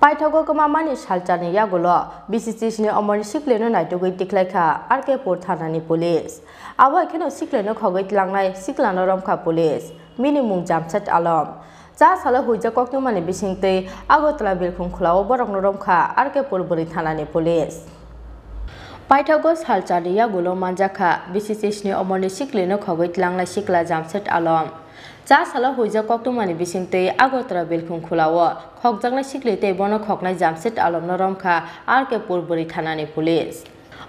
Paithago Kwmamani Salcharni Yakulo Bisichisni Omarni Siklino Naitugwi Tikhlaikha Thanani police Awa Keno Siklino Khogoi Tiklangnai Siklano Romkha police minimum jamset alom Ja sala huija Kwmamani bisingte Agotla bilkhung khulao borokno Romkha Thanani police Paithago Salcharni Yakulo manjakha Bisichisni Omarni Siklino Khogoi Tiklangnai Sikla jamset alom Ja sala huija Kwmamani bisingte Agotla bilkhung khulao Khokjaknai Siklite bono khoknai jamset alomno Romkha Thanani police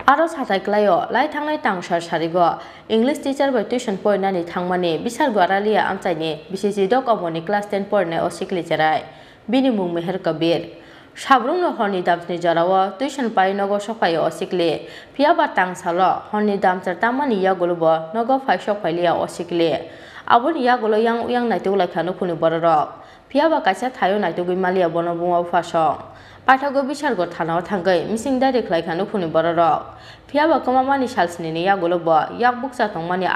Aro sathaiklayo lai thangnai tangsar sarigo English teacher by tuition poinani thangmani bisal gwaralia amchaini Bisichisni Omarni class 10 porne o sikli cherai binimung meher kabir Sabrungno horni damsni jarawa tuition pai nogo sokai o sikli phiaba tangsalo horni damchar tamani Yakulo nogo phai sokailia o sikli aboni Yakulo yang Naitugwi no khuni bororok phiaba kaisa thayo Naitugwi malia bono bunga fasong Paithago bisargo thanao thangai mising Tikhlaikha no khuni bororok phiaba Kwmamani Salcharni ni Yakulo yakbuksa tongmani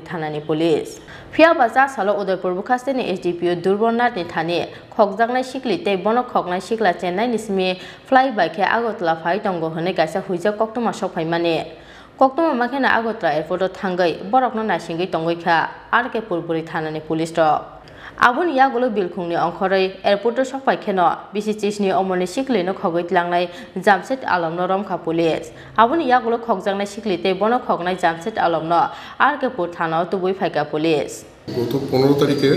Thanani police phiaba ja salo Udaipur bukhasteni SDPO Durbornath ni thani khokjaknai sikli tei bono khoknai sikla Chennai ni simi flyby khe Agotla phai tongo hone kaisa huija koktoma sokhaimani koktoma makhena Agotla airport o thangai borokno naisingui tongoikha Thanani police rok Aboni Yakulo bilkhungni ongkhorei airport sokpai kheno Bisichisni Omarni Siklino khogoi tiklangnai jamset alomno Romkha police Aboni Yakulo khokjaknai siklite bono khoknai jamset alomno Thanao tubui phaika police গত 15 তারিখে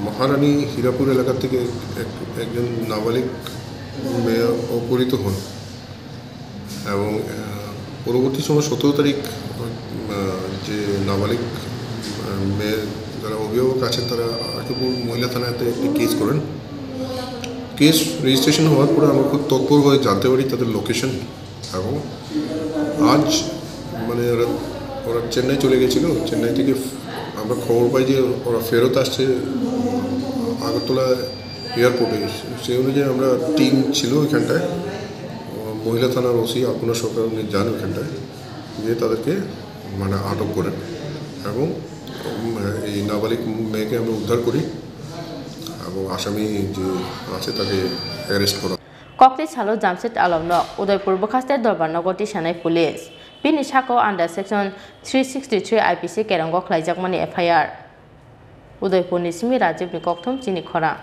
মহারানী হীরাপুর এলাকা থেকে একজন নাবালিক মেয়ে অপহৃত হন এবং পরবর্তী সময় 17 তারিখ যে নাবালিক মেয়ে যারা অভিভাবক আছেন তারা আকিপুর মহিলা থানাতে একটি কেস করেন কেস রেজিস্ট্রেশন হওয়ার পরে আমরা খুব তৎপর হয়ে জানতে পারি তাদের লোকেশন এবং আজ মানে ওরা চেন্নাই চলে গেছিল চেন্নাই থেকে আমরা খবর পাই যে ওরা ফেরত আসছে আগরতলা এয়ারপোর্টে সেই অনুযায়ী আমরা টিম ছিল ওইখানটায় মহিলা থানার ওসি আপনার সরকার উনি যান ওইখানটায় যে তাদেরকে মানে আটক করেন এবং এই নাবালিক মেয়েকে আমরা উদ্ধার করি এবং আসামি যে আছে তাকে অ্যারেস্ট করা Kokti salo jamset alomno Udaipur bukhaste Dorbarnagar tisanai police bini sako under section 363 IPC kerango khlaijakmani FIR Udaipur ni simi Rajiv ni kokthom Chini Khorang